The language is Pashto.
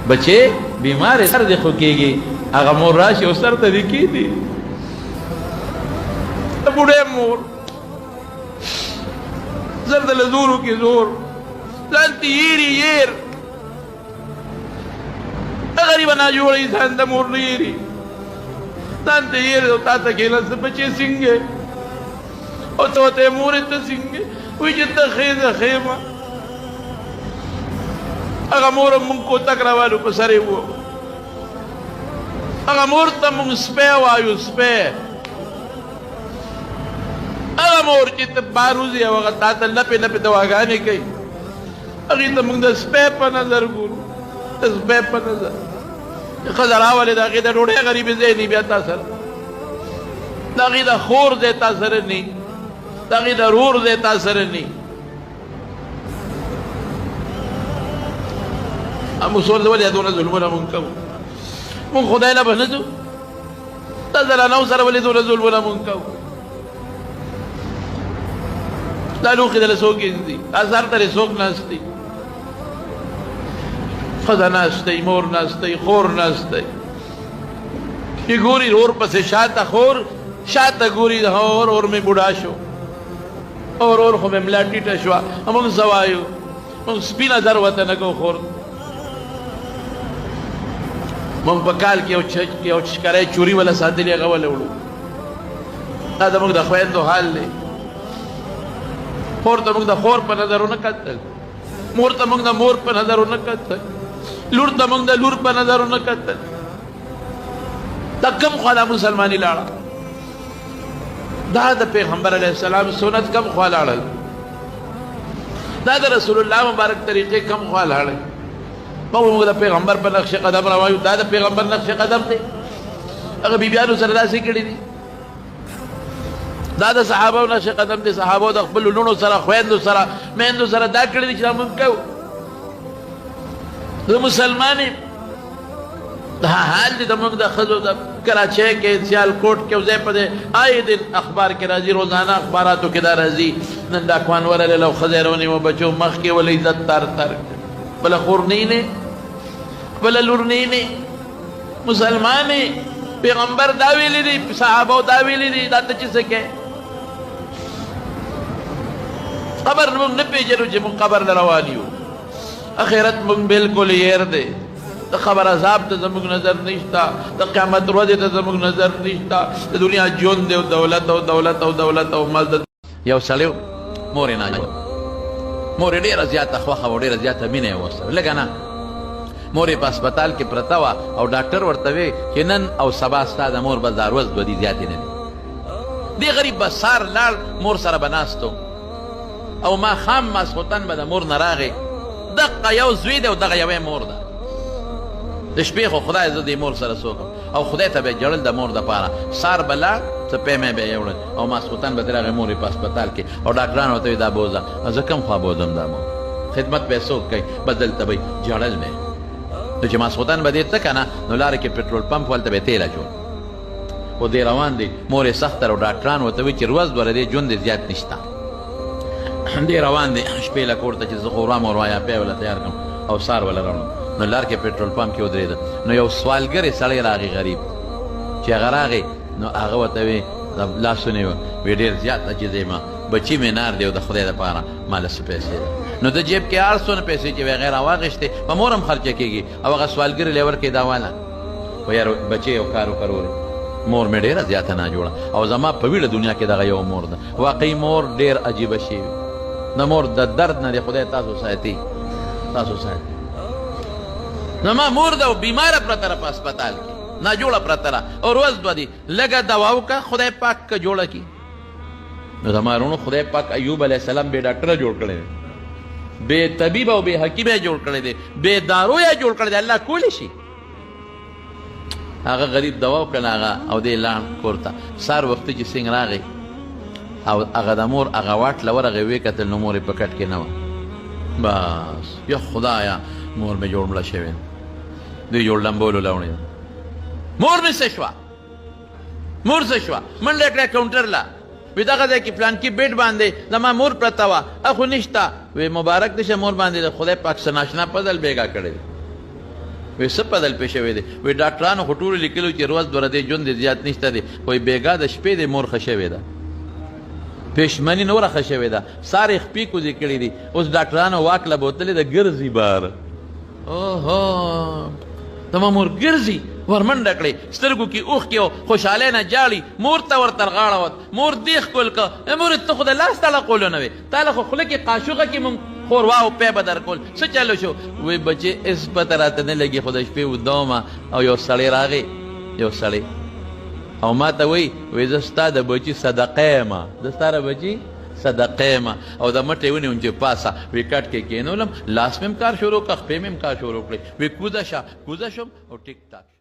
بچے بیمار سر دې خو کېږي هغه مور راشي او سر ته دې کېږدي د بوډۍ مور زر د له زورو کې زور ځان ته یېري یېر غریبه ناجوړه انسان د مور نه یېري ځان ته یېر او تا ته کېناسته بچې څنګه او ته ورته مورې ته څنګه وایي چې ته ښې ده ښې ما هغه مور هم مونږ کوتک راوالو په سر یې ووهو هغه مور ته مونږ سپی وایو سپی هغه مور چې ته بار وځې او هغه تا ته لپې لپې دواګانې کوي هغې ته مونږ د سپی په نظر ګورو د سپی په نظر ښځه راولې د هغې د ډوډۍ غریبې ځای نه بیا تا سره د هغې د خور ځای تا سره نه د هغې د رور ځای تا سره نه مسول ولې دونه ظلمونه مونږ کوو مونږ خدای له به نه ځو دا زنانو سره ولې دونه ظلمونه مونږ کوو دا لوښي دله څوک ږدي اثر ته څوک ناست دی ښځه ناست دی مور ناست دی خور ناست دی چې ګوري اور پسې شاته خور شاته ګوري اور اور مې بوډا شو اور خو مې ملا ټیټه شوه مونږ څه وایو مونږ سپي نظر ورته نه کوو خور مونږ په کال کې یو چکری چوري والا ساتلي هغه وله وړو دا زموږ د خویندو حال دی خور ته مونږ د خور په نظر ونه کتل مور ته مونږ د مور په نظر ونه کتل لور ته مونږ د لور په نظر ونه کتل دا کوم خوا دا مسلماني لاړه دا د پیغمبر علیه السلام سنت کوم خوا لاړل دا د رسول الله مبارک طریقې کوم خوا لاړل موږ د پیغمبر په نقش قدم روایو دا د پیغمبر نقش قدم دی هغه بیبیانو سره داسې کړي دي دا د صحابو نقش قدم دی صحابو د خپلو لوڼو سره خویندو سره میندو سره دا کړي دي چې دا مونږ کوو زه مسلمان یم دا حال دی زموږ د ښځو د کراچۍ کې سیالکوټ کې او ځای په دی آی دن اخبار کې راځي روزانه اخباراتو کې دا راځي نن ډاکوان ورغلل او ښځی رونیمه بچو مخ کې ول عزت تر تر بله خور نه نه بله لور نه مسلمان پیغمبر دا ویلی دی صحابو دا ویلی دی دا ته چې څه کوې قبر مونږ نه پېژنو چې مونږ قبر له روان یو اخرت مونږ بلکل یېر دی د خبر عذاب ته زموږ نظر نشته د قیامت ورځې ته زموږ نظر نشته د دنیا ژوند دی او دولت او دولت او دولت او مزد یو سړی مور یې ناجوړه مور یې ډېره زیاته خوښه وه ډېره زیاته مینه یې ورسره لږه نه مور یې په هسپتال کې پرته وه او ډاکټر ورته وی چې نن او سبا ستا د مور به داروز دوه دي زیاتې نه دي دې غریب به سار لاړ مور سره به ناست او ماښام ماسخوتن به د مور نه راغی دقه یو زوی دی او دغه یوې مور ده د شپې خو خدای زه دې مور سره څوک او خدای ته به یې ژړل د مور دپاره سار به لاړ څه پیمې به یې وړل او ماسخوتن به ترې راغی مور یې په هسپتال کې او ډاکټران ورته وي دا بوځه زه کوم خوا بوځم دا مور خدمت به یې څوک کوي بدل ته به ژړل به نو چې ماسخوتن به دې ته که نه نو لاره کې پټرول پمپ ولته به یې تیل اچول خو دې روان دی مور یې سخته او ډاکټران ورته وایي چې روز دوره دې ژوند دې زیات نشته دې روان دی شپې له کور ته چې زه خو ورام او روایاپی وله تیار کړم او سار وله راوړم نو لار کې پټرول پمپ کې ودرېده نو یو سوالګرې سړی راغی غریب چې هغه راغی نو هغه ورته وی لاسونه یې وی ډېر زیات عجیز یم بچي مې نار دی او د خدای دپاره ماله څه پیسې ده نو د جیب کې هر څونه پیسې چې وی هغې راواخېستې په مور هم خرچه کېږي او هغه سوالګرې لی ورکړې دا واله خو یار بچې یو کار وکړورې مور مې ډېره زیاته ناجوړه او زما په ویړه دنیا کې دغه یو مور ده واقعي مور ډېر عجیبه شی وي د مور د درد نه دی خدای تاسو ساتي تاسو ساتي زما مور ده او بیماره پرته ده په هسپتال کې ناجوړه پرته ده او روز دوه دي لږه دوا وکړه خدای پاک که جوړه کړي نو زما وروڼو خدای پاک ایوب علیه السلام بې ډاکټره جوړ کړی دی بې طبیب او بې حکیم یې جوړ کړی دی بې دارو یې جوړ کړی دی الله کولی شي هغه غریب دوا وکړه هغه او دې لاړ کور ته سهار وختي چې سنګ راغی او هغه د مور هغه واټ له ورغې ویې کتل نو مور یې په کټ کې نه وه بس یا خدایا مور مې جوړ مړه شوې دوی جوړ لمبولو لاوړې مور مې څه شوه مور څه شوه منډه کړه کاونټر له وی دغه ځای کې فلانکي بیډ باندې زما مور پرته وه اخو نشته وی مبارک دې شه مور باندې د خدای پاک څه ناشنا پزل بیګا کړی وی څه بدل پې شوی دی؟ وی ډاکټرانو خو ټولو لیکلو چې روز دوه ورځې ژوند دی زیات نشته دی، وی بېګا د شپې دی مور ښه شوې ده، پېشمني نوره ښه شوې ده، سار یې خپې کوزې کړي دي، اوس ډاکټرانو واک له بوتلې ده ګرځي بار. اوهو زما مور ګرځي، ورمنډه کړې، سترګو کې اوښکې او خوشحالۍ نه جاړي، مور ته ورته رغاړه وت، مور دې ښکل که مور ته خو د لاس تړقولو نه وې، تا له خو خوله کې قاشوغه کې مونږ خوروا او پی به درکول، څه چلو شو؟ وی بچې هېڅ پته راته نه لګي، خو د شپې اوده ومه او یو سړی راغی، یو سړی او ما ته وی زه ستا د بچي صدقه یم، زه ستا د بچي صدقه یم، او د مټې ونیوم چې پاسه وی کټ کې کېنولم، لاس مې هم کار شروع کړه، خپې مې هم کار شروع کړې، وی کوزه شه، کوزه شوم او ټیک ټاک